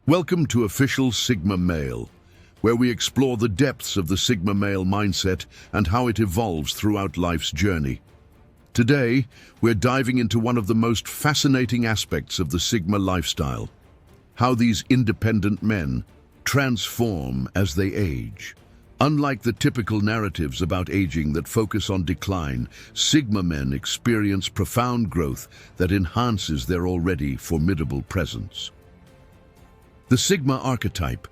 Welcome to Official Sigma Male, where we explore the depths of the Sigma male mindset and how it evolves throughout life's journey. Today, we're diving into one of the most fascinating aspects of the Sigma lifestyle: how these independent men transform as they age. Unlike the typical narratives about aging that focus on decline, Sigma men experience profound growth that enhances their already formidable presence. The Sigma archetype,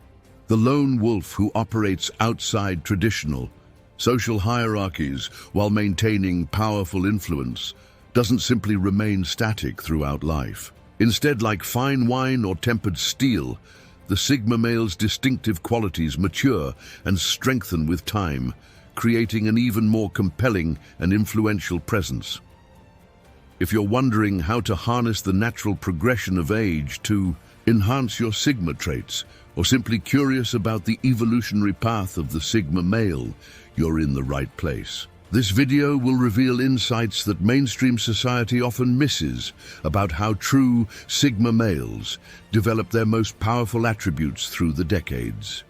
the lone wolf who operates outside traditional social hierarchies while maintaining powerful influence, doesn't simply remain static throughout life. Instead, like fine wine or tempered steel, the Sigma male's distinctive qualities mature and strengthen with time, creating an even more compelling and influential presence. If you're wondering how to harness the natural progression of age to enhance your Sigma traits, or simply curious about the evolutionary path of the Sigma male, you're in the right place. This video will reveal insights that mainstream society often misses about how true Sigma males develop their most powerful attributes through the decades.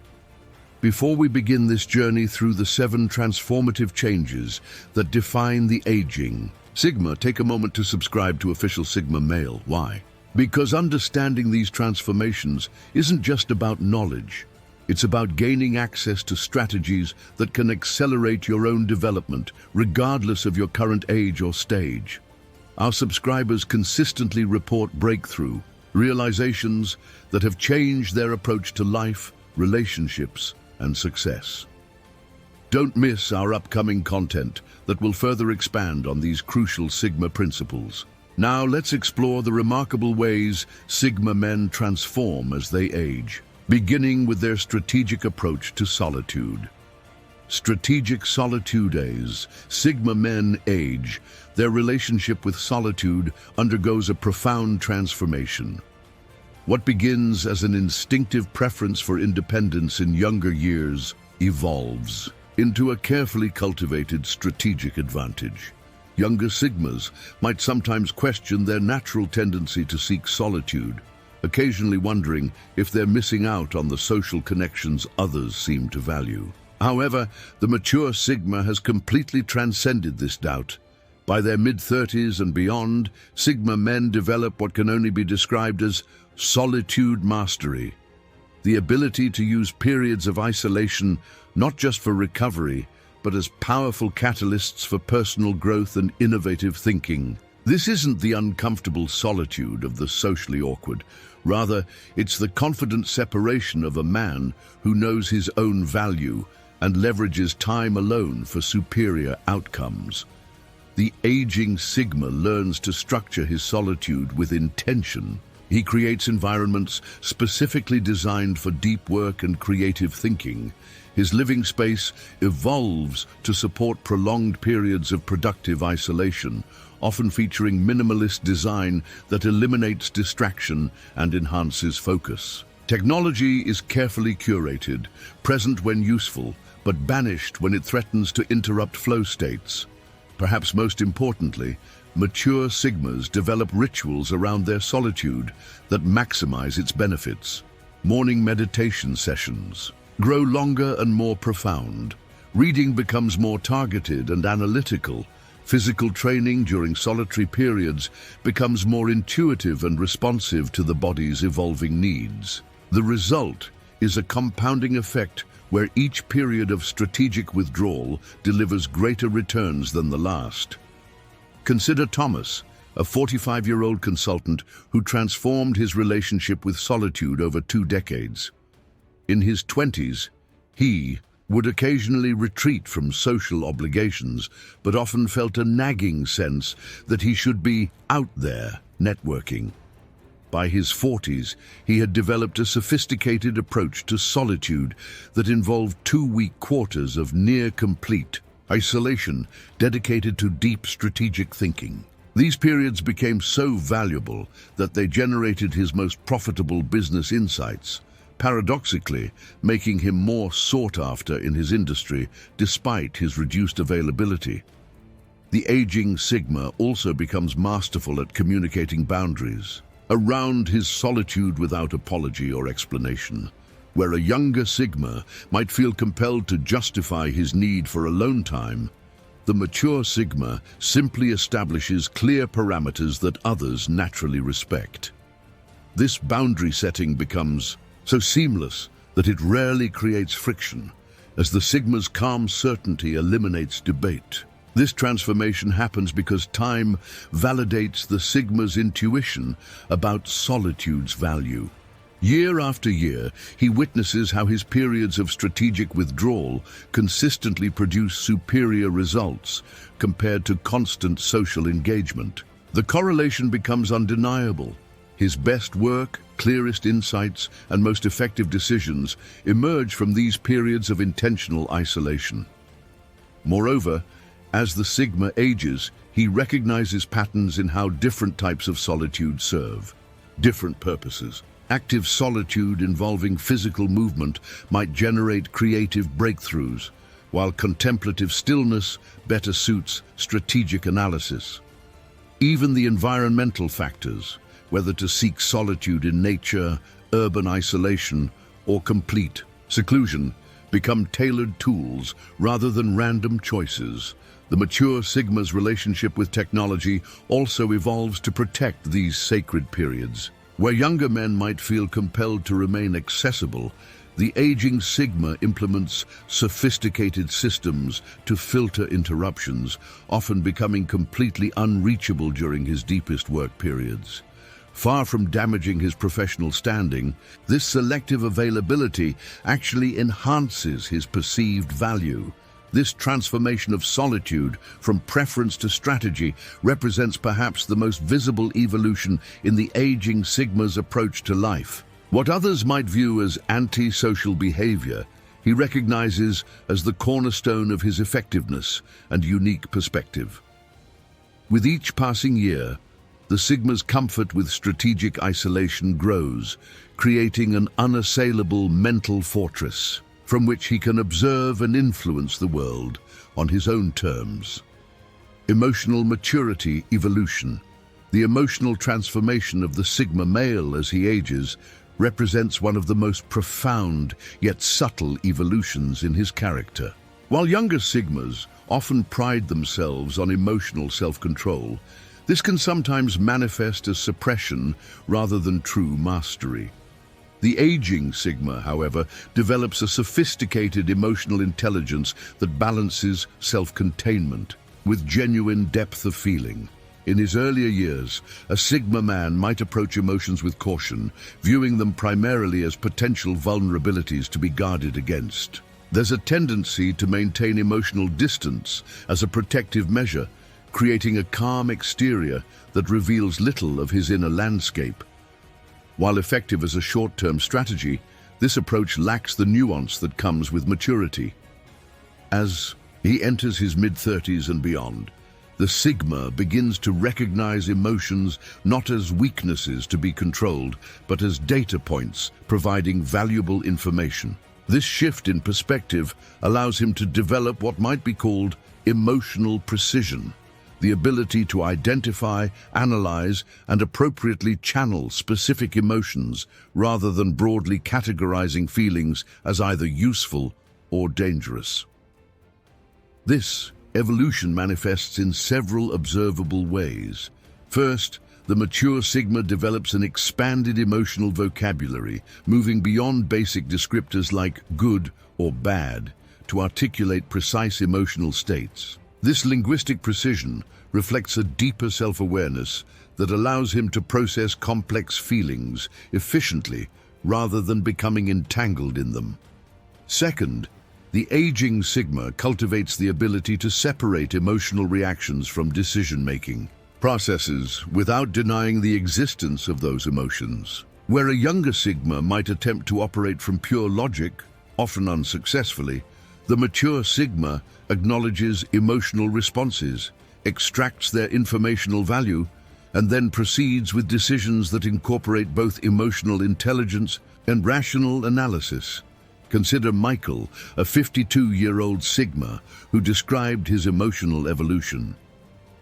Before we begin this journey through the 7 transformative changes that define the aging Sigma, take a moment to subscribe to Official Sigma Male. Why? Because understanding these transformations isn't just about knowledge. It's about gaining access to strategies that can accelerate your own development, regardless of your current age or stage. Our subscribers consistently report breakthrough realizations that have changed their approach to life, relationships, and success. Don't miss our upcoming content that will further expand on these crucial Sigma principles. Now let's explore the remarkable ways Sigma men transform as they age, beginning with their strategic approach to solitude. Strategic solitude. As Sigma men age, their relationship with solitude undergoes a profound transformation. What begins as an instinctive preference for independence in younger years evolves into a carefully cultivated strategic advantage. Younger Sigmas might sometimes question their natural tendency to seek solitude, occasionally wondering if they're missing out on the social connections others seem to value. However, the mature Sigma has completely transcended this doubt. By their mid-30s and beyond, Sigma men develop what can only be described as solitude mastery, the ability to use periods of isolation not just for recovery, but as powerful catalysts for personal growth and innovative thinking. This isn't the uncomfortable solitude of the socially awkward. Rather, it's the confident separation of a man who knows his own value and leverages time alone for superior outcomes. The aging Sigma learns to structure his solitude with intention. He creates environments specifically designed for deep work and creative thinking. His living space evolves to support prolonged periods of productive isolation, often featuring minimalist design that eliminates distraction and enhances focus. Technology is carefully curated, present when useful, but banished when it threatens to interrupt flow states. Perhaps most importantly, mature Sigmas develop rituals around their solitude that maximize its benefits. Morning meditation sessions grow longer and more profound. Reading becomes more targeted and analytical. Physical training during solitary periods becomes more intuitive and responsive to the body's evolving needs. The result is a compounding effect where each period of strategic withdrawal delivers greater returns than the last. Consider Thomas, a 45-year-old consultant who transformed his relationship with solitude over 2 decades. In his 20s, he would occasionally retreat from social obligations, but often felt a nagging sense that he should be out there networking. By his 40s, he had developed a sophisticated approach to solitude that involved 2-week quarters of near-complete isolation dedicated to deep strategic thinking. These periods became so valuable that they generated his most profitable business insights, paradoxically making him more sought after in his industry despite his reduced availability. The aging Sigma also becomes masterful at communicating boundaries. around his solitude without apology or explanation. Where a younger Sigma might feel compelled to justify his need for alone time, the mature Sigma simply establishes clear parameters that others naturally respect. This boundary setting becomes so seamless that it rarely creates friction, as the Sigma's calm certainty eliminates debate. This transformation happens because time validates the Sigma's intuition about solitude's value. Year after year, he witnesses how his periods of strategic withdrawal consistently produce superior results compared to constant social engagement. The correlation becomes undeniable. His best work, clearest insights, and most effective decisions emerge from these periods of intentional isolation. Moreover, as the Sigma ages, he recognizes patterns in how different types of solitude serve different purposes. Active solitude involving physical movement might generate creative breakthroughs, while contemplative stillness better suits strategic analysis. Even the environmental factors, whether to seek solitude in nature, urban isolation, or complete seclusion, become tailored tools rather than random choices. The mature Sigma's relationship with technology also evolves to protect these sacred periods. Where younger men might feel compelled to remain accessible, the aging Sigma implements sophisticated systems to filter interruptions, often becoming completely unreachable during his deepest work periods. Far from damaging his professional standing, this selective availability actually enhances his perceived value. This transformation of solitude from preference to strategy represents perhaps the most visible evolution in the aging Sigma's approach to life. What others might view as anti-social behavior, he recognizes as the cornerstone of his effectiveness and unique perspective. With each passing year, the Sigma's comfort with strategic isolation grows, creating an unassailable mental fortress from which he can observe and influence the world on his own terms. Emotional maturity evolution. The emotional transformation of the Sigma male as he ages represents one of the most profound yet subtle evolutions in his character. While younger Sigmas often pride themselves on emotional self-control, this can sometimes manifest as suppression rather than true mastery. The aging Sigma, however, develops a sophisticated emotional intelligence that balances self-containment with genuine depth of feeling. In his earlier years, a Sigma man might approach emotions with caution, viewing them primarily as potential vulnerabilities to be guarded against. There's a tendency to maintain emotional distance as a protective measure, creating a calm exterior that reveals little of his inner landscape. While effective as a short-term strategy, this approach lacks the nuance that comes with maturity. As he enters his mid-30s and beyond, the Sigma begins to recognize emotions not as weaknesses to be controlled, but as data points providing valuable information. This shift in perspective allows him to develop what might be called emotional precision, the ability to identify, analyze, and appropriately channel specific emotions rather than broadly categorizing feelings as either useful or dangerous. This evolution manifests in several observable ways. First, the mature Sigma develops an expanded emotional vocabulary, moving beyond basic descriptors like good or bad to articulate precise emotional states. This linguistic precision reflects a deeper self-awareness that allows him to process complex feelings efficiently rather than becoming entangled in them. Second, the aging Sigma cultivates the ability to separate emotional reactions from decision-making processes without denying the existence of those emotions. Where a younger Sigma might attempt to operate from pure logic, often unsuccessfully, the mature Sigma acknowledges emotional responses, extracts their informational value, and then proceeds with decisions that incorporate both emotional intelligence and rational analysis. Consider Michael, a 52-year-old Sigma who described his emotional evolution.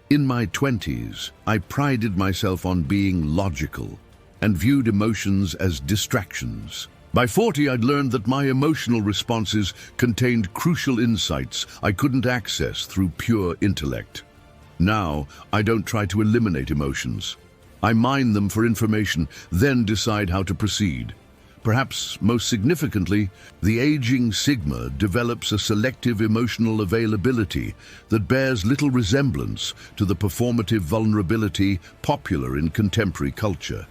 In my 20s, I prided myself on being logical. and viewed emotions as distractions. By 40, I'd learned that my emotional responses contained crucial insights I couldn't access through pure intellect. Now, I don't try to eliminate emotions. I mine them for information, then decide how to proceed. Perhaps most significantly, the aging Sigma develops a selective emotional availability that bears little resemblance to the performative vulnerability popular in contemporary culture.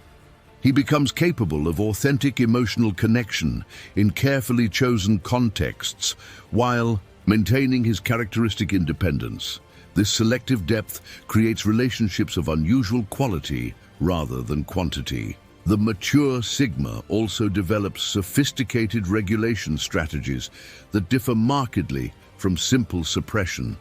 He becomes capable of authentic emotional connection in carefully chosen contexts while maintaining his characteristic independence. This selective depth creates relationships of unusual quality rather than quantity. The mature Sigma also develops sophisticated regulation strategies that differ markedly from simple suppression.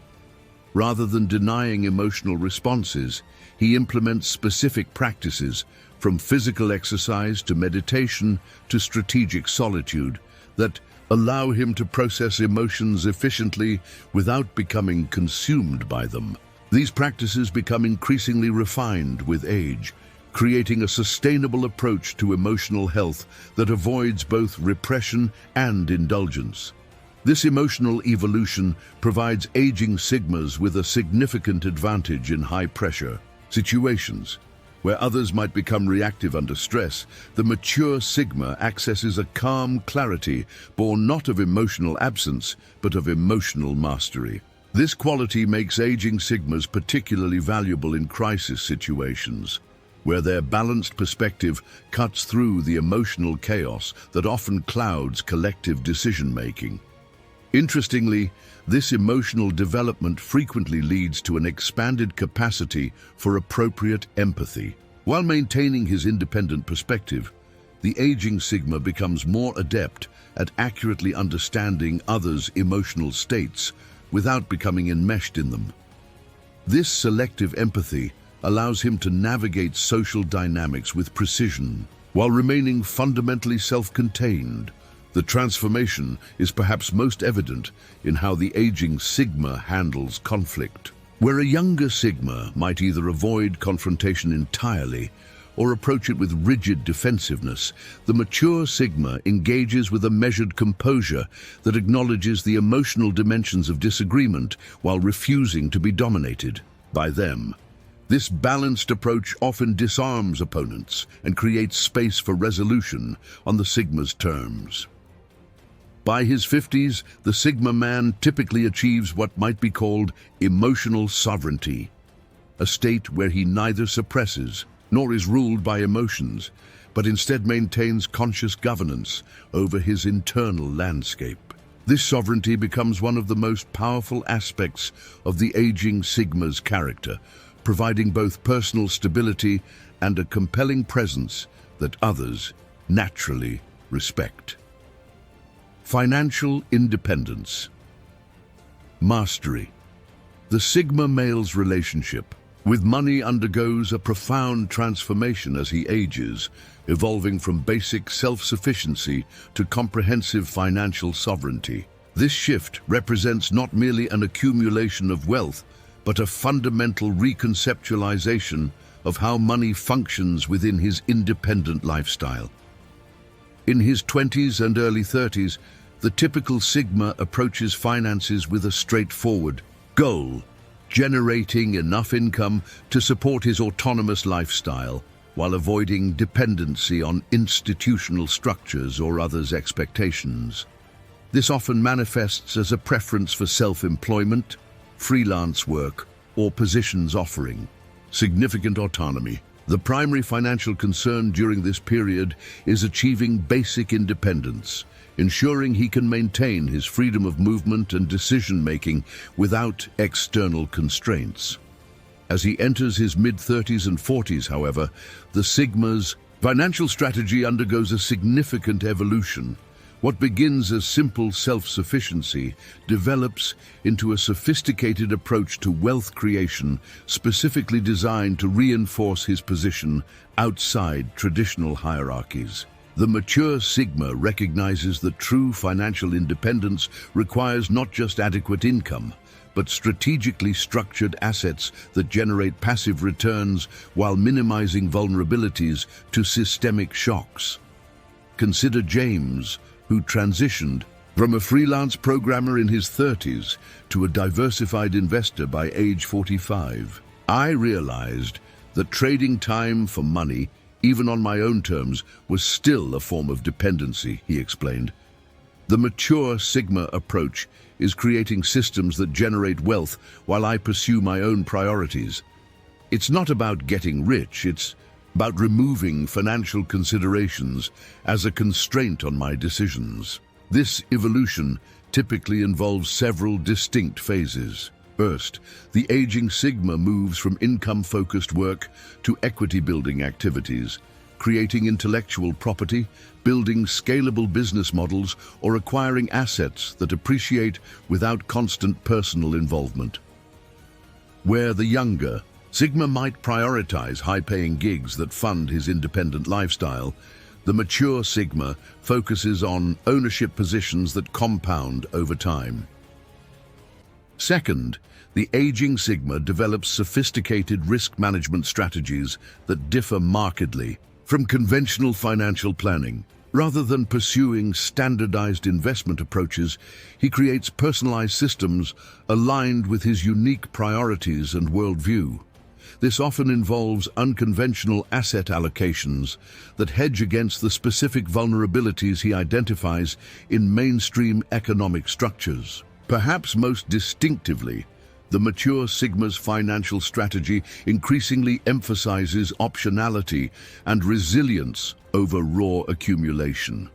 Rather than denying emotional responses, he implements specific practices, from physical exercise to meditation to strategic solitude, that allow him to process emotions efficiently without becoming consumed by them. These practices become increasingly refined with age, creating a sustainable approach to emotional health that avoids both repression and indulgence. This emotional evolution provides aging Sigmas with a significant advantage in high-pressure situations. Where others might become reactive under stress, the mature Sigma accesses a calm clarity born not of emotional absence, but of emotional mastery. This quality makes aging Sigmas particularly valuable in crisis situations, where their balanced perspective cuts through the emotional chaos that often clouds collective decision-making. Interestingly, this emotional development frequently leads to an expanded capacity for appropriate empathy. While maintaining his independent perspective, the aging Sigma becomes more adept at accurately understanding others' emotional states without becoming enmeshed in them. This selective empathy allows him to navigate social dynamics with precision, while remaining fundamentally self-contained. The transformation is perhaps most evident in how the aging Sigma handles conflict. Where a younger Sigma might either avoid confrontation entirely or approach it with rigid defensiveness, the mature Sigma engages with a measured composure that acknowledges the emotional dimensions of disagreement while refusing to be dominated by them. This balanced approach often disarms opponents and creates space for resolution on the Sigma's terms. By his 50s, the Sigma man typically achieves what might be called emotional sovereignty, a state where he neither suppresses nor is ruled by emotions, but instead maintains conscious governance over his internal landscape. This sovereignty becomes one of the most powerful aspects of the aging Sigma's character, providing both personal stability and a compelling presence that others naturally respect. Financial independence. Mastery. The Sigma male's relationship with money undergoes a profound transformation as he ages, evolving from basic self-sufficiency to comprehensive financial sovereignty. This shift represents not merely an accumulation of wealth, but a fundamental reconceptualization of how money functions within his independent lifestyle. In his 20s and early 30s, the typical Sigma approaches finances with a straightforward goal, generating enough income to support his autonomous lifestyle while avoiding dependency on institutional structures or others' expectations. This often manifests as a preference for self-employment, freelance work, or positions offering significant autonomy. The primary financial concern during this period is achieving basic independence, ensuring he can maintain his freedom of movement and decision-making without external constraints. As he enters his mid-30s and 40s, however, the Sigma's financial strategy undergoes a significant evolution. What begins as simple self-sufficiency develops into a sophisticated approach to wealth creation specifically designed to reinforce his position outside traditional hierarchies. The mature Sigma recognizes that true financial independence requires not just adequate income, but strategically structured assets that generate passive returns while minimizing vulnerabilities to systemic shocks. Consider James, who transitioned from a freelance programmer in his 30s to a diversified investor by age 45. I realized that trading time for money, even on my own terms, was still a form of dependency, he explained. The mature Sigma approach is creating systems that generate wealth while I pursue my own priorities. It's not about getting rich, it's about removing financial considerations as a constraint on my decisions. This evolution typically involves several distinct phases. First, the aging Sigma moves from income-focused work to equity-building activities, creating intellectual property, building scalable business models, or acquiring assets that appreciate without constant personal involvement. Where the younger Sigma might prioritize high-paying gigs that fund his independent lifestyle, the mature Sigma focuses on ownership positions that compound over time. Second, the aging Sigma develops sophisticated risk management strategies that differ markedly from conventional financial planning. Rather than pursuing standardized investment approaches, he creates personalized systems aligned with his unique priorities and worldview. This often involves unconventional asset allocations that hedge against the specific vulnerabilities he identifies in mainstream economic structures. Perhaps most distinctively, the mature Sigma's financial strategy increasingly emphasizes optionality and resilience over raw accumulation.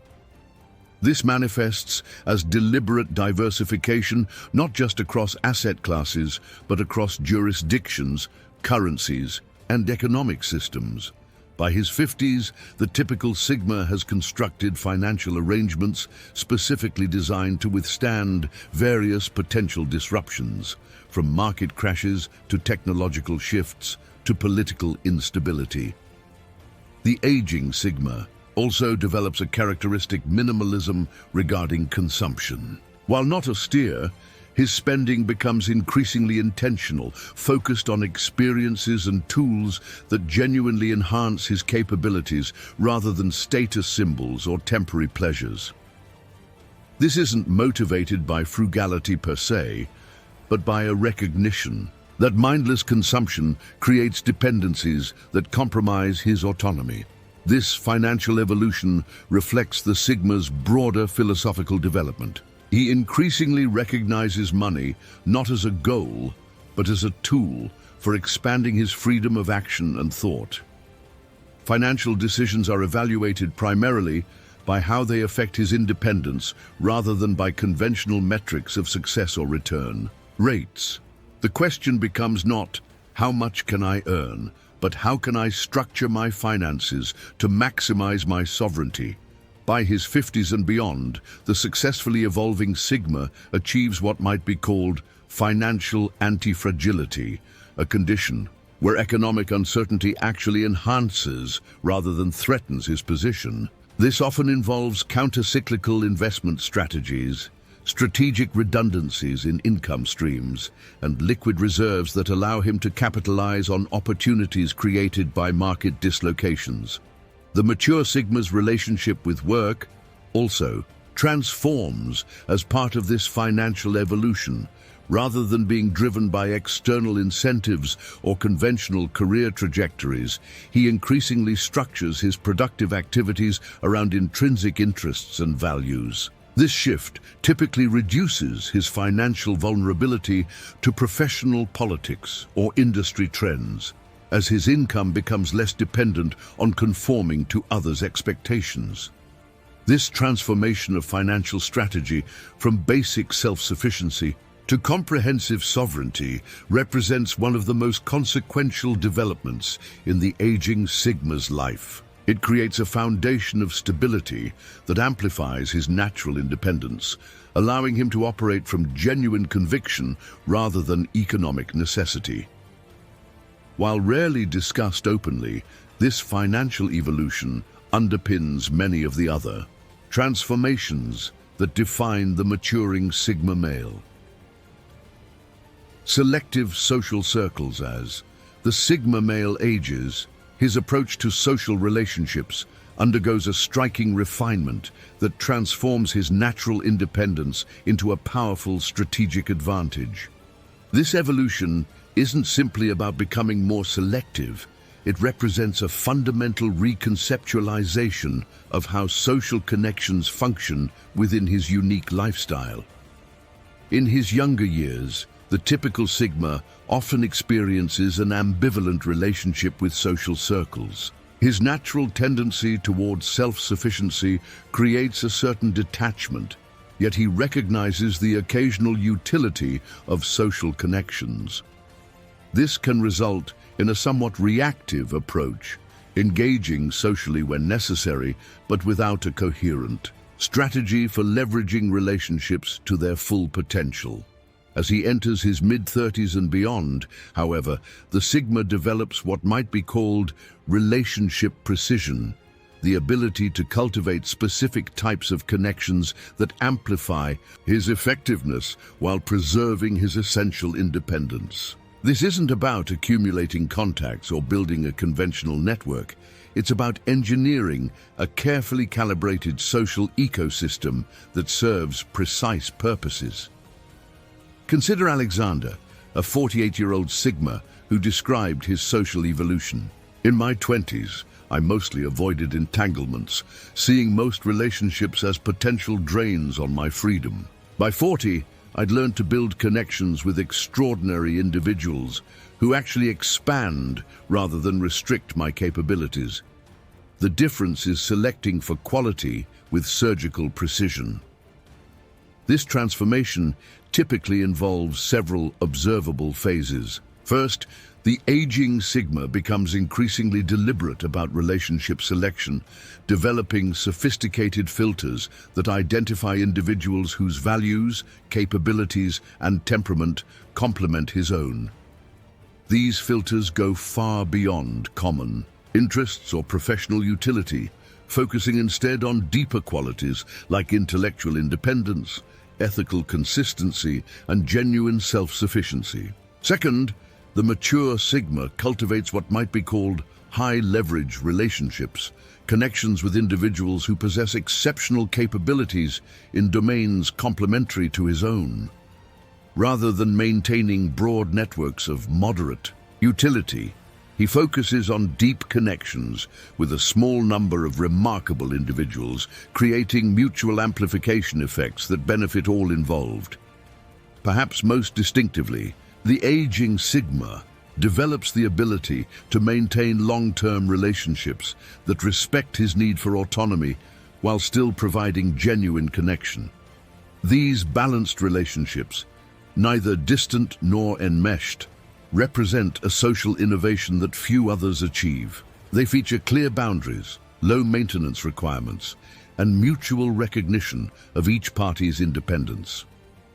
This manifests as deliberate diversification, not just across asset classes, but across jurisdictions, currencies, and economic systems. By his 50s, the typical Sigma has constructed financial arrangements specifically designed to withstand various potential disruptions, from market crashes to technological shifts to political instability. The aging Sigma also develops a characteristic minimalism regarding consumption. While not austere, his spending becomes increasingly intentional, focused on experiences and tools that genuinely enhance his capabilities rather than status symbols or temporary pleasures. This isn't motivated by frugality per se, but by a recognition that mindless consumption creates dependencies that compromise his autonomy. This financial evolution reflects the Sigma's broader philosophical development. He increasingly recognizes money not as a goal, but as a tool for expanding his freedom of action and thought. Financial decisions are evaluated primarily by how they affect his independence rather than by conventional metrics of success or return. Rates. The question becomes not, how much can I earn, but how can I structure my finances to maximize my sovereignty? By his 50s and beyond, the successfully evolving Sigma achieves what might be called financial anti-fragility, a condition where economic uncertainty actually enhances rather than threatens his position. This often involves counter-cyclical investment strategies, strategic redundancies in income streams, and liquid reserves that allow him to capitalize on opportunities created by market dislocations. The mature Sigma's relationship with work also transforms as part of this financial evolution. Rather than being driven by external incentives or conventional career trajectories, he increasingly structures his productive activities around intrinsic interests and values. This shift typically reduces his financial vulnerability to professional politics or industry trends, as his income becomes less dependent on conforming to others' expectations. This transformation of financial strategy from basic self-sufficiency to comprehensive sovereignty represents one of the most consequential developments in the aging Sigma's life. It creates a foundation of stability that amplifies his natural independence, allowing him to operate from genuine conviction rather than economic necessity. While rarely discussed openly, this financial evolution underpins many of the other transformations that define the maturing Sigma male. selective social circles. As the Sigma male ages, his approach to social relationships undergoes a striking refinement that transforms his natural independence into a powerful strategic advantage. This evolution isn't simply about becoming more selective. It represents a fundamental reconceptualization of how social connections function within his unique lifestyle. In his younger years, the typical Sigma often experiences an ambivalent relationship with social circles. His natural tendency towards self-sufficiency creates a certain detachment, yet he recognizes the occasional utility of social connections. This can result in a somewhat reactive approach, engaging socially when necessary, but without a coherent strategy for leveraging relationships to their full potential. As he enters his mid-30s and beyond, however, the Sigma develops what might be called relationship precision, the ability to cultivate specific types of connections that amplify his effectiveness while preserving his essential independence. This isn't about accumulating contacts or building a conventional network. It's about engineering a carefully calibrated social ecosystem that serves precise purposes. Consider Alexander, a 48-year-old Sigma who described his social evolution. In my 20s, I mostly avoided entanglements, seeing most relationships as potential drains on my freedom. By 40, I'd learned to build connections with extraordinary individuals who actually expand rather than restrict my capabilities. The difference is selecting for quality with surgical precision. This transformation typically involves several observable phases. First, the aging Sigma becomes increasingly deliberate about relationship selection, developing sophisticated filters that identify individuals whose values, capabilities, and temperament complement his own. These filters go far beyond common interests or professional utility, focusing instead on deeper qualities like intellectual independence, ethical consistency, and genuine self-sufficiency. Second, the mature Sigma cultivates what might be called high-leverage relationships, connections with individuals who possess exceptional capabilities in domains complementary to his own. Rather than maintaining broad networks of moderate utility, he focuses on deep connections with a small number of remarkable individuals, creating mutual amplification effects that benefit all involved. Perhaps most distinctively, the aging Sigma develops the ability to maintain long-term relationships that respect his need for autonomy while still providing genuine connection. These balanced relationships, neither distant nor enmeshed, represent a social innovation that few others achieve. They feature clear boundaries, low maintenance requirements, and mutual recognition of each party's independence.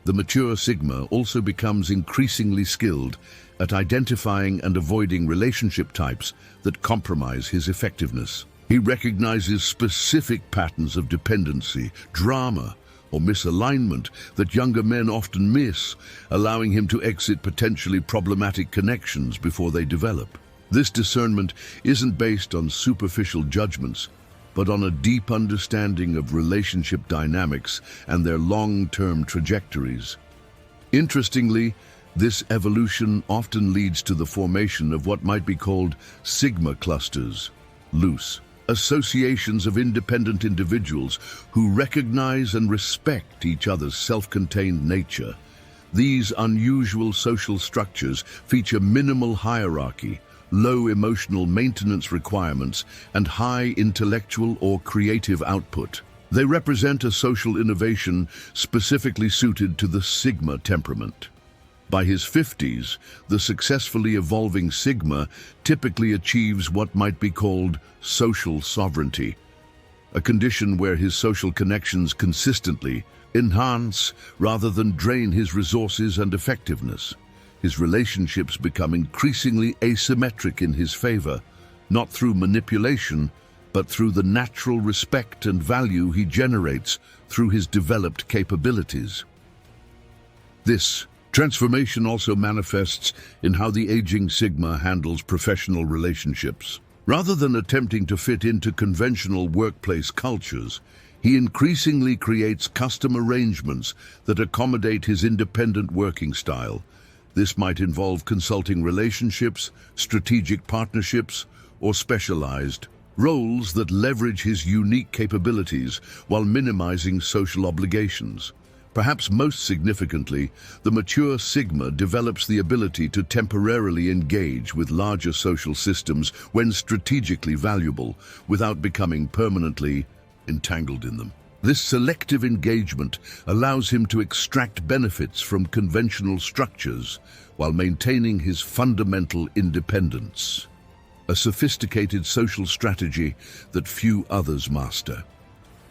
The mature Sigma also becomes increasingly skilled at identifying and avoiding relationship types that compromise his effectiveness. He recognizes specific patterns of dependency, drama, or misalignment that younger men often miss, allowing him to exit potentially problematic connections before they develop. This discernment isn't based on superficial judgments, but on a deep understanding of relationship dynamics and their long-term trajectories. Interestingly, this evolution often leads to the formation of what might be called Sigma clusters, loose associations of independent individuals who recognize and respect each other's self-contained nature. These unusual social structures feature minimal hierarchy, low emotional maintenance requirements, and high intellectual or creative output. They represent a social innovation specifically suited to the Sigma temperament. By his 50s, the successfully evolving Sigma typically achieves what might be called social sovereignty, a condition where his social connections consistently enhance rather than drain his resources and effectiveness. His relationships become increasingly asymmetric in his favor, not through manipulation, but through the natural respect and value he generates through his developed capabilities. This Transformation also manifests in how the aging Sigma handles professional relationships. Rather than attempting to fit into conventional workplace cultures, he increasingly creates custom arrangements that accommodate his independent working style. This might involve consulting relationships, strategic partnerships, or specialized roles that leverage his unique capabilities while minimizing social obligations. Perhaps most significantly, the mature Sigma develops the ability to temporarily engage with larger social systems when strategically valuable, without becoming permanently entangled in them. This selective engagement allows him to extract benefits from conventional structures while maintaining his fundamental independence, a sophisticated social strategy that few others master.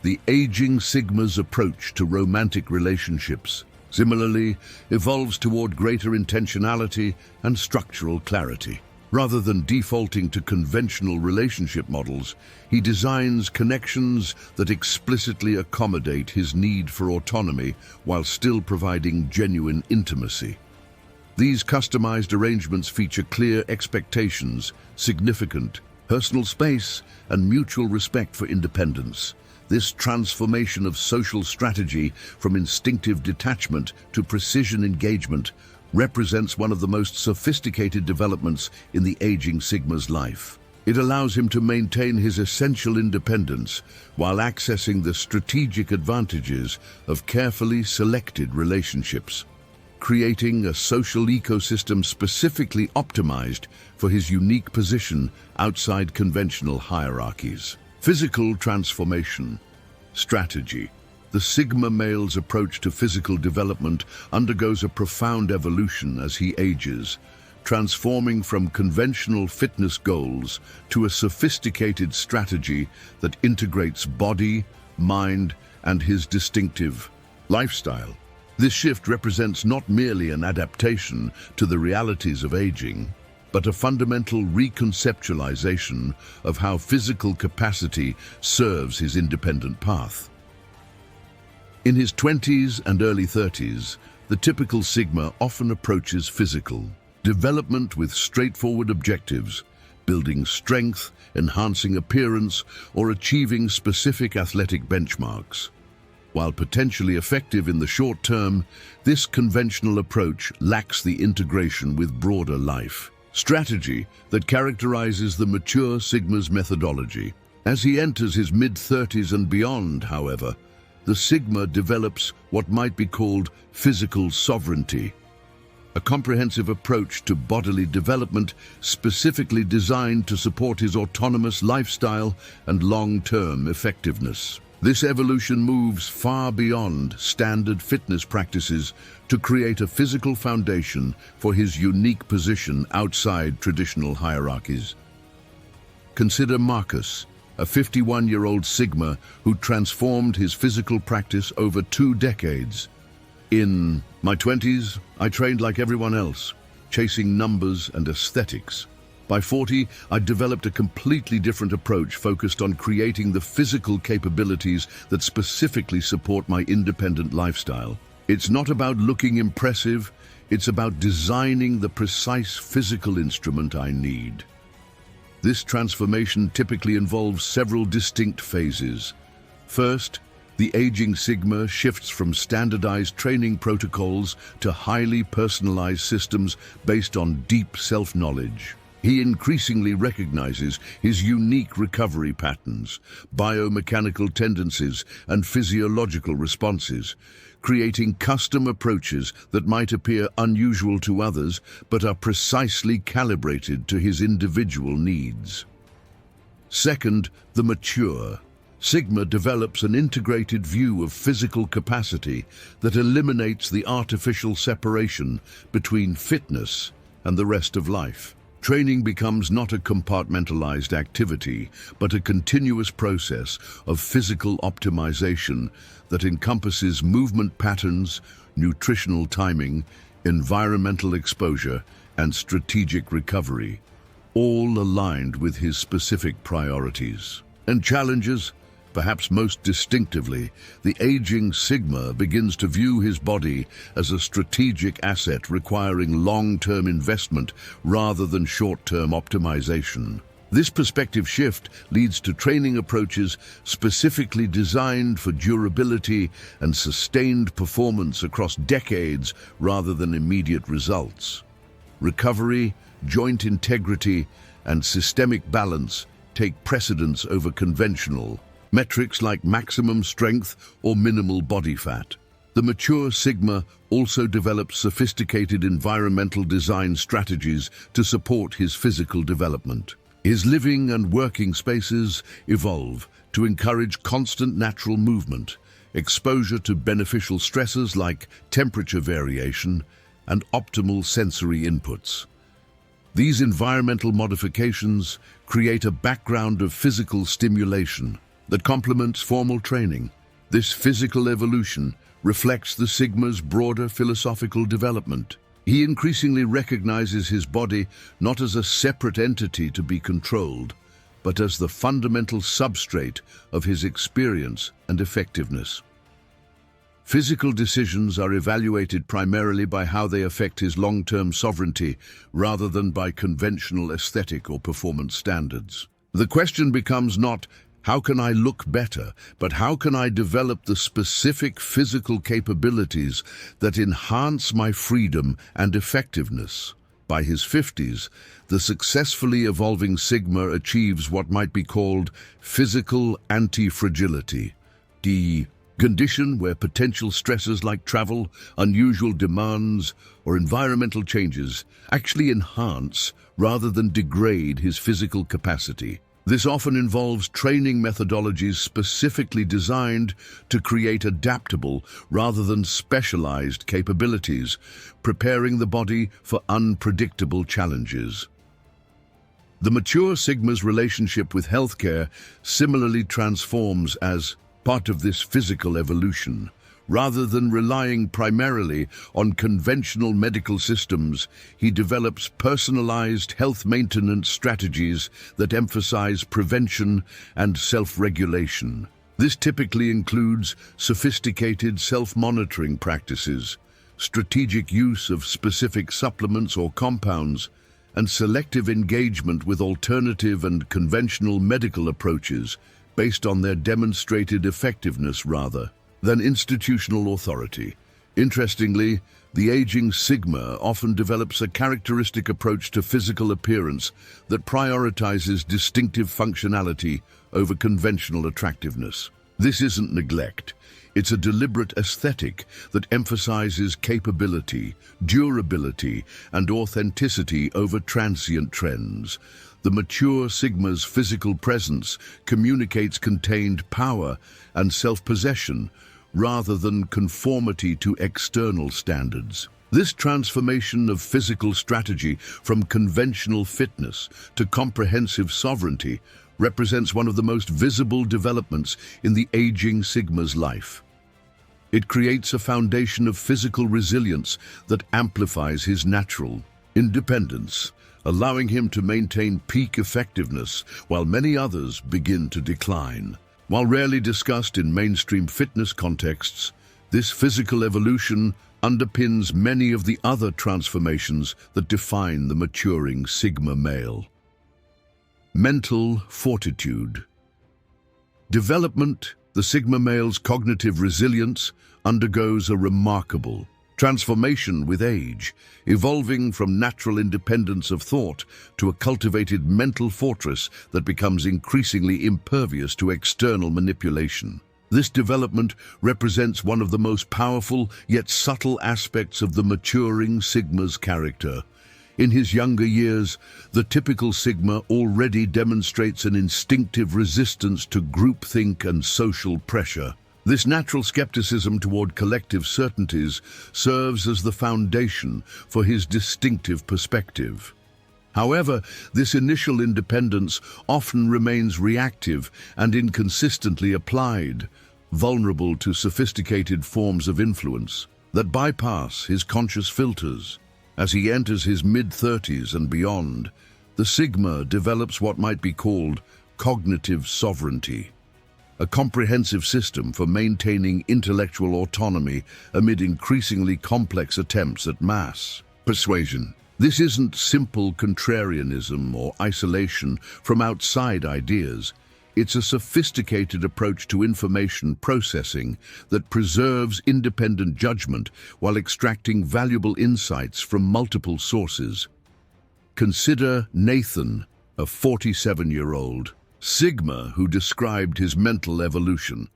The aging Sigma's approach to romantic relationships similarly evolves toward greater intentionality and structural clarity. Rather than defaulting to conventional relationship models, he designs connections that explicitly accommodate his need for autonomy while still providing genuine intimacy. These customized arrangements feature clear expectations, significant personal space, and mutual respect for independence. This transformation of social strategy from instinctive detachment to precision engagement represents one of the most sophisticated developments in the aging Sigma's life. It allows him to maintain his essential independence while accessing the strategic advantages of carefully selected relationships, creating a social ecosystem specifically optimized for his unique position outside conventional hierarchies. Physical transformation strategy. The Sigma male's approach to physical development undergoes a profound evolution as he ages, transforming from conventional fitness goals to a sophisticated strategy that integrates body, mind, and his distinctive lifestyle. This shift represents not merely an adaptation to the realities of aging, but a fundamental reconceptualization of how physical capacity serves his independent path. In his 20s and early 30s, the typical Sigma often approaches physical development with straightforward objectives, building strength, enhancing appearance, or achieving specific athletic benchmarks. While potentially effective in the short term, this conventional approach lacks the integration with broader life strategy that characterizes the mature Sigma's methodology. As he enters his mid-30s and beyond, however, the Sigma develops what might be called physical sovereignty, a comprehensive approach to bodily development specifically designed to support his autonomous lifestyle and long-term effectiveness. This evolution moves far beyond standard fitness practices to create a physical foundation for his unique position outside traditional hierarchies. Consider Marcus, a 51-year-old Sigma who transformed his physical practice over 2 decades. In my 20s, I trained like everyone else, chasing numbers and aesthetics. By 40, I developed a completely different approach focused on creating the physical capabilities that specifically support my independent lifestyle. It's not about looking impressive, it's about designing the precise physical instrument I need. This transformation typically involves several distinct phases. First, the aging Sigma shifts from standardized training protocols to highly personalized systems based on deep self-knowledge. He increasingly recognizes his unique recovery patterns, biomechanical tendencies, and physiological responses, creating custom approaches that might appear unusual to others but are precisely calibrated to his individual needs. Second, the mature Sigma develops an integrated view of physical capacity that eliminates the artificial separation between fitness and the rest of life. Training becomes not a compartmentalized activity, but a continuous process of physical optimization that encompasses movement patterns, nutritional timing, environmental exposure, and strategic recovery, all aligned with his specific priorities and challenges. Perhaps most distinctively, the aging Sigma begins to view his body as a strategic asset requiring long-term investment rather than short-term optimization. This perspective shift leads to training approaches specifically designed for durability and sustained performance across decades rather than immediate results. Recovery, joint integrity, and systemic balance take precedence over conventional metrics like maximum strength or minimal body fat. The mature Sigma also develops sophisticated environmental design strategies to support his physical development. His living and working spaces evolve to encourage constant natural movement, exposure to beneficial stresses like temperature variation, and optimal sensory inputs. These environmental modifications create a background of physical stimulation that complements formal training. This physical evolution reflects the Sigma's broader philosophical development. He increasingly recognizes his body not as a separate entity to be controlled, but as the fundamental substrate of his experience and effectiveness. Physical decisions are evaluated primarily by how they affect his long-term sovereignty rather than by conventional aesthetic or performance standards. The question becomes not, how can I look better, but how can I develop the specific physical capabilities that enhance my freedom and effectiveness? By his 50s, the successfully evolving Sigma achieves what might be called physical anti-fragility, the condition where potential stresses like travel, unusual demands, or environmental changes actually enhance rather than degrade his physical capacity. This often involves training methodologies specifically designed to create adaptable rather than specialized capabilities, preparing the body for unpredictable challenges. The mature Sigma's relationship with healthcare similarly transforms as part of this physical evolution. Rather than relying primarily on conventional medical systems, he develops personalized health maintenance strategies that emphasize prevention and self-regulation. This typically includes sophisticated self-monitoring practices, strategic use of specific supplements or compounds, and selective engagement with alternative and conventional medical approaches based on their demonstrated effectiveness rather than institutional authority. Interestingly, the aging Sigma often develops a characteristic approach to physical appearance that prioritizes distinctive functionality over conventional attractiveness. This isn't neglect. It's a deliberate aesthetic that emphasizes capability, durability, and authenticity over transient trends. The mature Sigma's physical presence communicates contained power and self-possession rather than conformity to external standards. This transformation of physical strategy from conventional fitness to comprehensive sovereignty represents one of the most visible developments in the aging Sigma's life. It creates a foundation of physical resilience that amplifies his natural independence, allowing him to maintain peak effectiveness while many others begin to decline. While rarely discussed in mainstream fitness contexts, this physical evolution underpins many of the other transformations that define the maturing Sigma male. Mental fortitude. Development, the Sigma male's cognitive resilience undergoes a remarkable transformation with age, evolving from natural independence of thought to a cultivated mental fortress that becomes increasingly impervious to external manipulation. This development represents one of the most powerful yet subtle aspects of the maturing Sigma's character. In his younger years, the typical Sigma already demonstrates an instinctive resistance to groupthink and social pressure. This natural skepticism toward collective certainties serves as the foundation for his distinctive perspective. However, this initial independence often remains reactive and inconsistently applied, vulnerable to sophisticated forms of influence that bypass his conscious filters. As he enters his mid-30s and beyond, the Sigma develops what might be called cognitive sovereignty. a comprehensive system for maintaining intellectual autonomy amid increasingly complex attempts at mass persuasion. This isn't simple contrarianism or isolation from outside ideas. It's a sophisticated approach to information processing that preserves independent judgment while extracting valuable insights from multiple sources. Consider Nathan, a 47-year-old Sigma who described his mental evolution.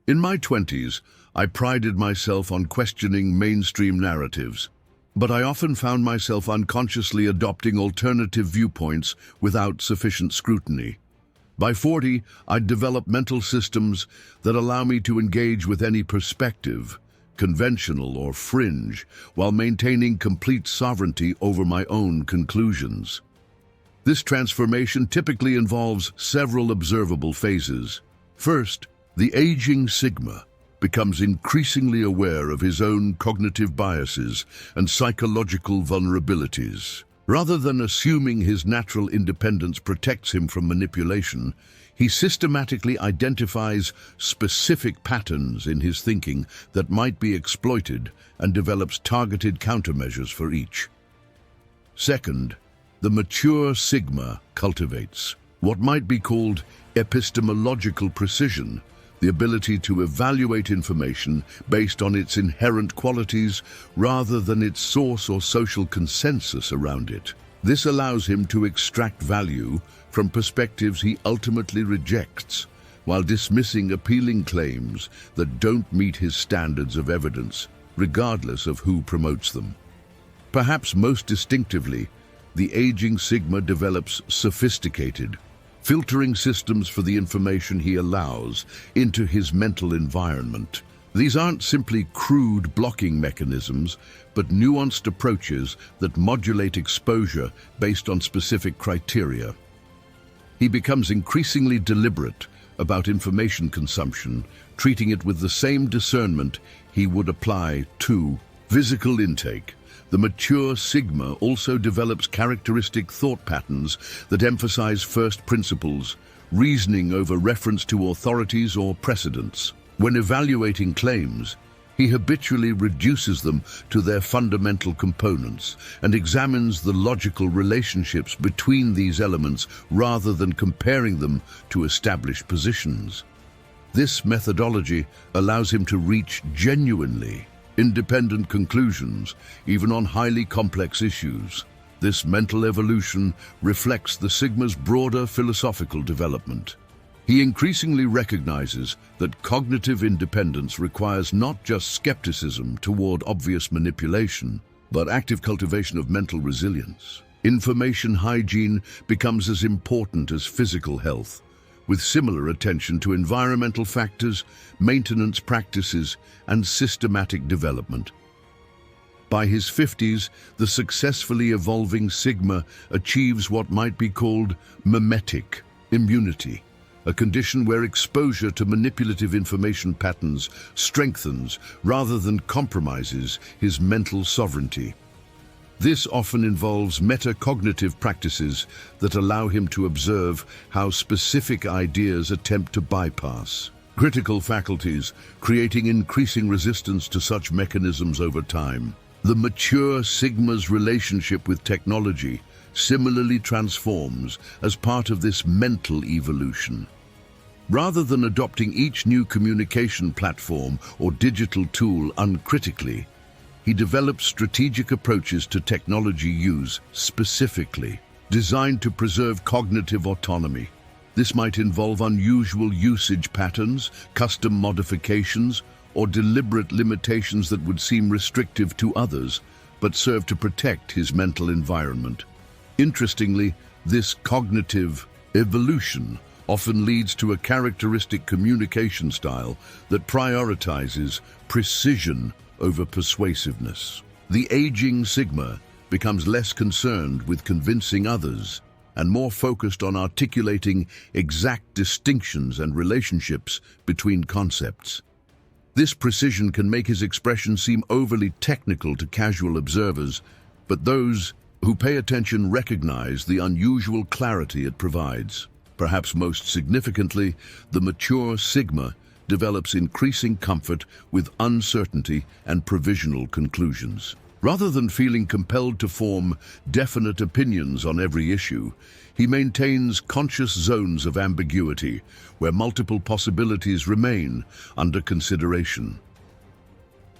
In my 20s, I prided myself on questioning mainstream narratives, but I often found myself unconsciously adopting alternative viewpoints without sufficient scrutiny. By 40, I'd developed mental systems that allow me to engage with any perspective, conventional or fringe, while maintaining complete sovereignty over my own conclusions. This transformation typically involves several observable phases. First, the aging Sigma becomes increasingly aware of his own cognitive biases and psychological vulnerabilities. Rather than assuming his natural independence protects him from manipulation, he systematically identifies specific patterns in his thinking that might be exploited and develops targeted countermeasures for each. Second, the mature Sigma cultivates what might be called epistemological precision, the ability to evaluate information based on its inherent qualities rather than its source or social consensus around it. This allows him to extract value from perspectives he ultimately rejects, while dismissing appealing claims that don't meet his standards of evidence, regardless of who promotes them. Perhaps most distinctively, the aging Sigma develops sophisticated, filtering systems for the information he allows into his mental environment. These aren't simply crude blocking mechanisms, but nuanced approaches that modulate exposure based on specific criteria. He becomes increasingly deliberate about information consumption, treating it with the same discernment he would apply to physical intake. The mature Sigma also develops characteristic thought patterns that emphasize first principles, reasoning over reference to authorities or precedents. When evaluating claims, he habitually reduces them to their fundamental components and examines the logical relationships between these elements rather than comparing them to established positions. This methodology allows him to reach genuinely independent conclusions, even on highly complex issues. This mental evolution reflects the Sigma's broader philosophical development. He increasingly recognizes that cognitive independence requires not just skepticism toward obvious manipulation, but active cultivation of mental resilience. Information hygiene becomes as important as physical health, with similar attention to environmental factors, maintenance practices, and systematic development. By his 50s, the successfully evolving Sigma achieves what might be called mimetic immunity, a condition where exposure to manipulative information patterns strengthens rather than compromises his mental sovereignty. This often involves metacognitive practices that allow him to observe how specific ideas attempt to bypass critical faculties, creating increasing resistance to such mechanisms over time. The mature Sigma's relationship with technology similarly transforms as part of this mental evolution. Rather than adopting each new communication platform or digital tool uncritically, he develops strategic approaches to technology use specifically designed to preserve cognitive autonomy. This might involve unusual usage patterns, custom modifications, or deliberate limitations that would seem restrictive to others, but serve to protect his mental environment. Interestingly, this cognitive evolution often leads to a characteristic communication style that prioritizes precision over persuasiveness. The aging Sigma becomes less concerned with convincing others and more focused on articulating exact distinctions and relationships between concepts. This precision can make his expression seem overly technical to casual observers, but those who pay attention recognize the unusual clarity it provides. Perhaps most significantly, the mature Sigma develops increasing comfort with uncertainty and provisional conclusions. Rather than feeling compelled to form definite opinions on every issue, he maintains conscious zones of ambiguity where multiple possibilities remain under consideration.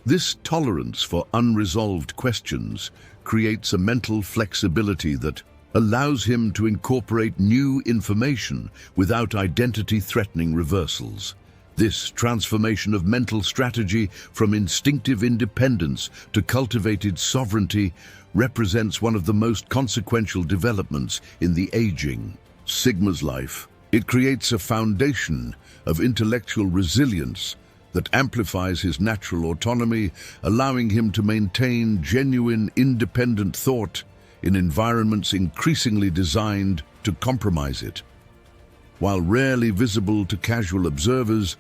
This tolerance for unresolved questions creates a mental flexibility that allows him to incorporate new information without identity-threatening reversals. This transformation of mental strategy from instinctive independence to cultivated sovereignty represents one of the most consequential developments in the aging Sigma's life. It creates a foundation of intellectual resilience that amplifies his natural autonomy, allowing him to maintain genuine independent thought in environments increasingly designed to compromise it. While rarely visible to casual observers,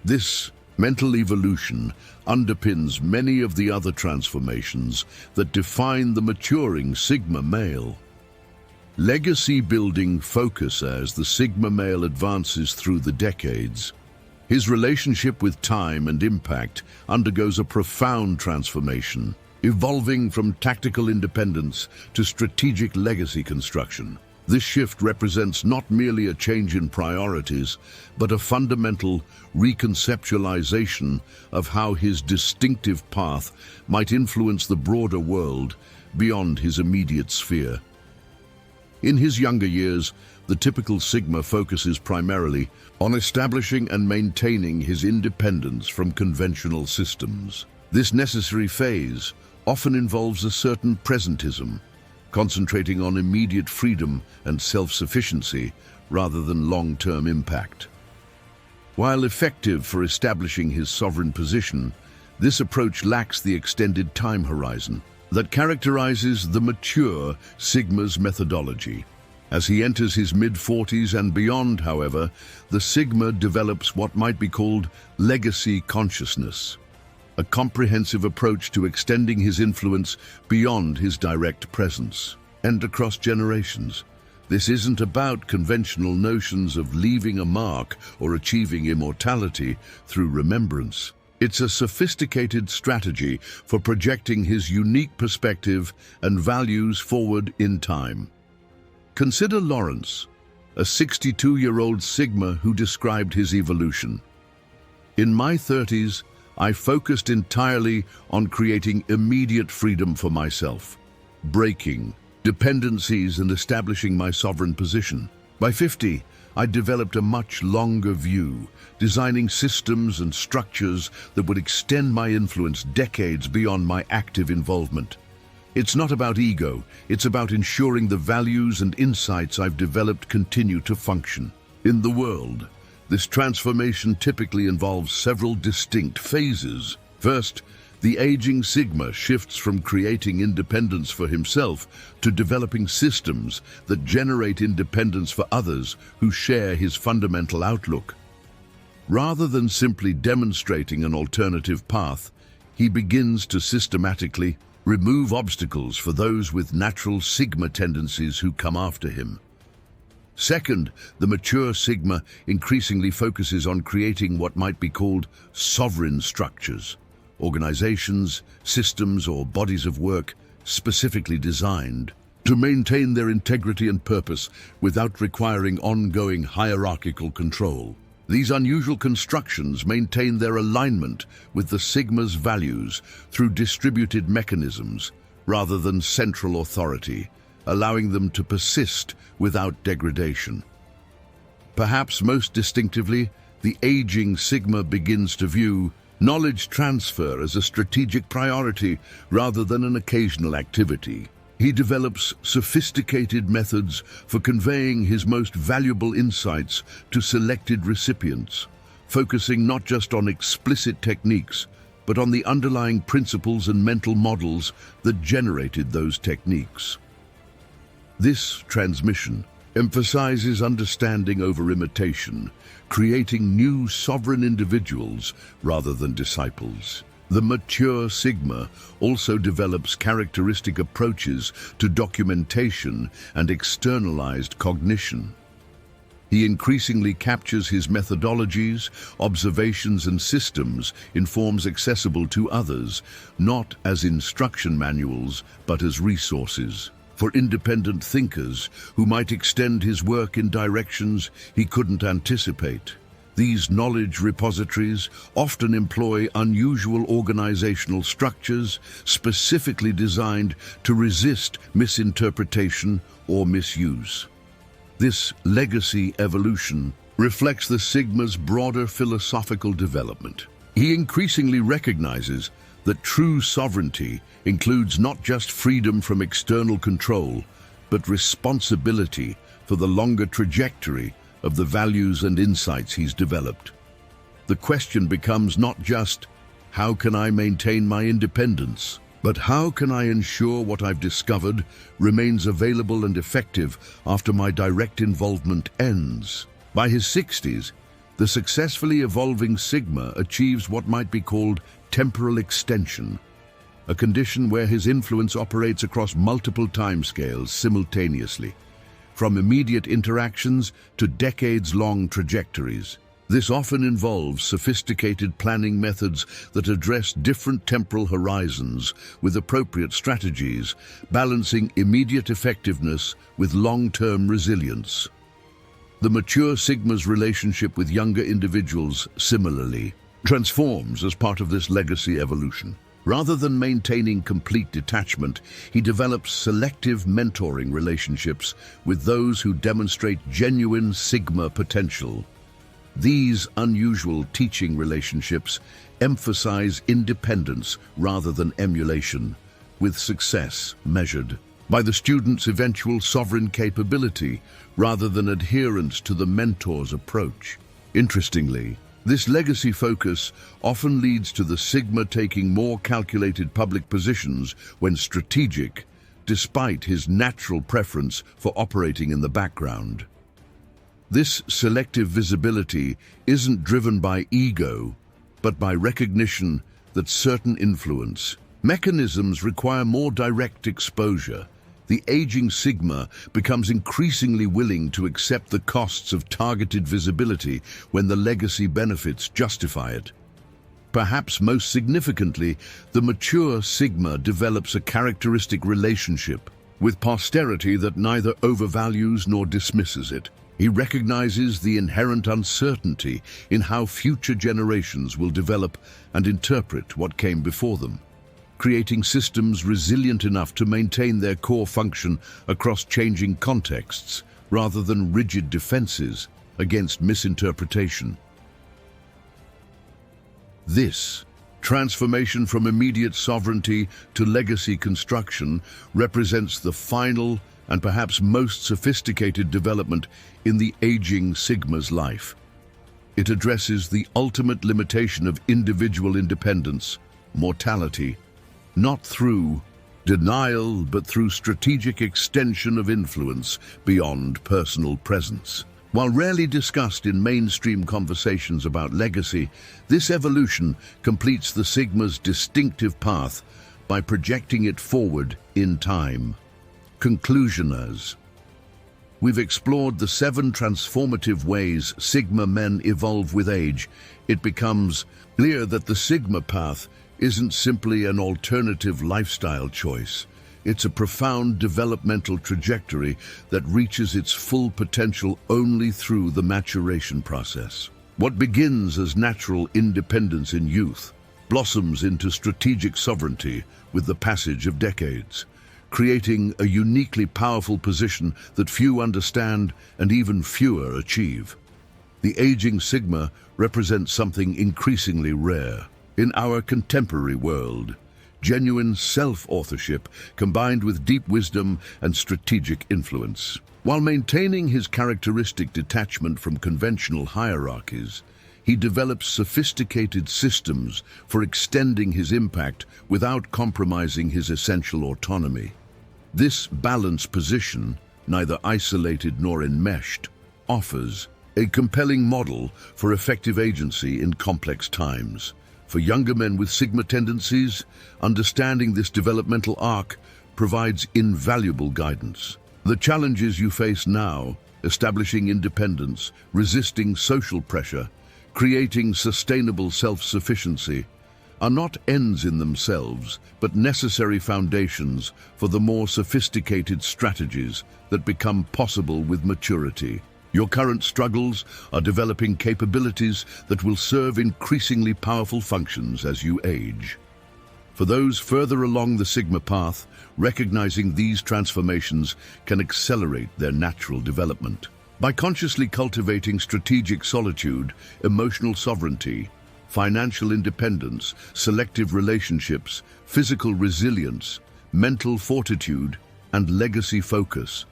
this mental evolution underpins many of the other transformations that define the maturing Sigma male. Legacy building focus as the Sigma male advances through the decades. His relationship with time and impact undergoes a profound transformation, evolving from tactical independence to strategic legacy construction. This shift represents not merely a change in priorities, but a fundamental reconceptualization of how his distinctive path might influence the broader world beyond his immediate sphere. In his younger years, the typical Sigma focuses primarily on establishing and maintaining his independence from conventional systems. This necessary phase often involves a certain presentism, concentrating on immediate freedom and self-sufficiency rather than long-term impact. While effective for establishing his sovereign position, this approach lacks the extended time horizon that characterizes the mature Sigma's methodology. As he enters his mid-40s and beyond, however, the Sigma develops what might be called legacy consciousness, a comprehensive approach to extending his influence beyond his direct presence and across generations. This isn't about conventional notions of leaving a mark or achieving immortality through remembrance. It's a sophisticated strategy for projecting his unique perspective and values forward in time. Consider Lawrence, a 62-year-old Sigma who described his evolution. In my 30s, I focused entirely on creating immediate freedom for myself, breaking dependencies and establishing my sovereign position. By 50, I developed a much longer view, designing systems and structures that would extend my influence decades beyond my active involvement. It's not about ego, it's about ensuring the values and insights I've developed continue to function in the world. This transformation typically involves several distinct phases. First, the aging Sigma shifts from creating independence for himself to developing systems that generate independence for others who share his fundamental outlook. Rather than simply demonstrating an alternative path, he begins to systematically remove obstacles for those with natural Sigma tendencies who come after him. Second, the mature Sigma increasingly focuses on creating what might be called sovereign structures, organizations, systems, or bodies of work specifically designed to maintain their integrity and purpose without requiring ongoing hierarchical control. These unusual constructions maintain their alignment with the Sigma's values through distributed mechanisms rather than central authority, allowing them to persist without degradation. Perhaps most distinctively, the aging Sigma begins to view knowledge transfer as a strategic priority rather than an occasional activity. He develops sophisticated methods for conveying his most valuable insights to selected recipients, focusing not just on explicit techniques, but on the underlying principles and mental models that generated those techniques. This transmission emphasizes understanding over imitation, creating new sovereign individuals rather than disciples. The mature Sigma also develops characteristic approaches to documentation and externalized cognition. He increasingly captures his methodologies, observations, and systems in forms accessible to others, not as instruction manuals, but as resources for independent thinkers who might extend his work in directions he couldn't anticipate. These knowledge repositories often employ unusual organizational structures specifically designed to resist misinterpretation or misuse. This legacy evolution reflects the Sigma's broader philosophical development. He increasingly recognizes that true sovereignty includes not just freedom from external control, but responsibility for the longer trajectory of the values and insights he's developed. The question becomes not just, how can I maintain my independence? But how can I ensure what I've discovered remains available and effective after my direct involvement ends? By his 60s, the successfully evolving Sigma achieves what might be called temporal extension, a condition where his influence operates across multiple timescales simultaneously, from immediate interactions to decades-long trajectories. This often involves sophisticated planning methods that address different temporal horizons with appropriate strategies, balancing immediate effectiveness with long-term resilience. The mature Sigma's relationship with younger individuals, similarly, transforms as part of this legacy evolution. Rather than maintaining complete detachment, he develops selective mentoring relationships with those who demonstrate genuine Sigma potential. These unusual teaching relationships emphasize independence rather than emulation, with success measured by the student's eventual sovereign capability rather than adherence to the mentor's approach. Interestingly, this legacy focus often leads to the Sigma taking more calculated public positions when strategic, despite his natural preference for operating in the background. This selective visibility isn't driven by ego, but by recognition that certain influence mechanisms require more direct exposure. The aging Sigma becomes increasingly willing to accept the costs of targeted visibility when the legacy benefits justify it. Perhaps most significantly, the mature Sigma develops a characteristic relationship with posterity that neither overvalues nor dismisses it. He recognizes the inherent uncertainty in how future generations will develop and interpret what came before them, creating systems resilient enough to maintain their core function across changing contexts rather than rigid defenses against misinterpretation. This transformation from immediate sovereignty to legacy construction represents the final and perhaps most sophisticated development in the aging Sigma's life. It addresses the ultimate limitation of individual independence, mortality, not through denial, but through strategic extension of influence beyond personal presence. While rarely discussed in mainstream conversations about legacy, this evolution completes the Sigma's distinctive path by projecting it forward in time. Conclusioners. We've explored the 7 transformative ways Sigma men evolve with age. It becomes clear that the Sigma path isn't simply an alternative lifestyle choice. It's a profound developmental trajectory that reaches its full potential only through the maturation process. What begins as natural independence in youth blossoms into strategic sovereignty with the passage of decades, creating a uniquely powerful position that few understand and even fewer achieve. The aging Sigma represents something increasingly rare in our contemporary world: genuine self-authorship combined with deep wisdom and strategic influence. While maintaining his characteristic detachment from conventional hierarchies, he develops sophisticated systems for extending his impact without compromising his essential autonomy. This balanced position, neither isolated nor enmeshed, offers a compelling model for effective agency in complex times. For younger men with Sigma tendencies, understanding this developmental arc provides invaluable guidance. The challenges you face now establishing independence, resisting social pressure, creating sustainable self-sufficiency, are not ends in themselves, but necessary foundations for the more sophisticated strategies that become possible with maturity. Your current struggles are developing capabilities that will serve increasingly powerful functions as you age. For those further along the Sigma path, recognizing these transformations can accelerate their natural development. By consciously cultivating strategic solitude, emotional sovereignty, financial independence, selective relationships, physical resilience, mental fortitude, and legacy focus,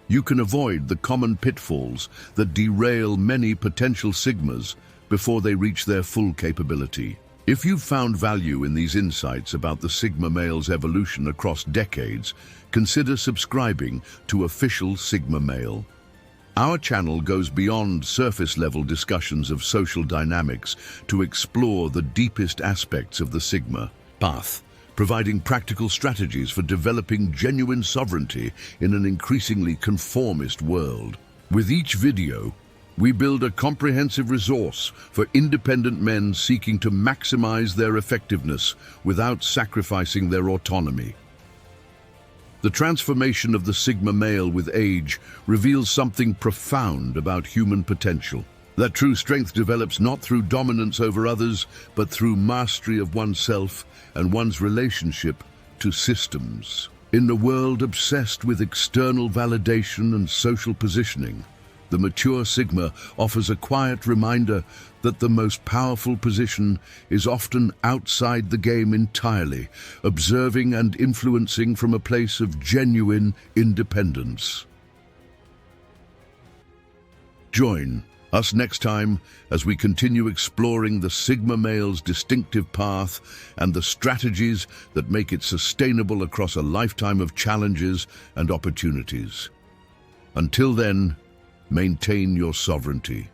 you can avoid the common pitfalls that derail many potential Sigmas before they reach their full capability. If you've found value in these insights about the Sigma male's evolution across decades, consider subscribing to Official Sigma Male. Our channel goes beyond surface-level discussions of social dynamics to explore the deepest aspects of the Sigma path, providing practical strategies for developing genuine sovereignty in an increasingly conformist world. With each video, we build a comprehensive resource for independent men seeking to maximize their effectiveness without sacrificing their autonomy. The transformation of the Sigma male with age reveals something profound about human potential. That true strength develops not through dominance over others, but through mastery of oneself and one's relationship to systems. In a world obsessed with external validation and social positioning, the mature Sigma offers a quiet reminder that the most powerful position is often outside the game entirely, observing and influencing from a place of genuine independence. Join us next time as we continue exploring the Sigma male's distinctive path and the strategies that make it sustainable across a lifetime of challenges and opportunities. Until then, maintain your sovereignty.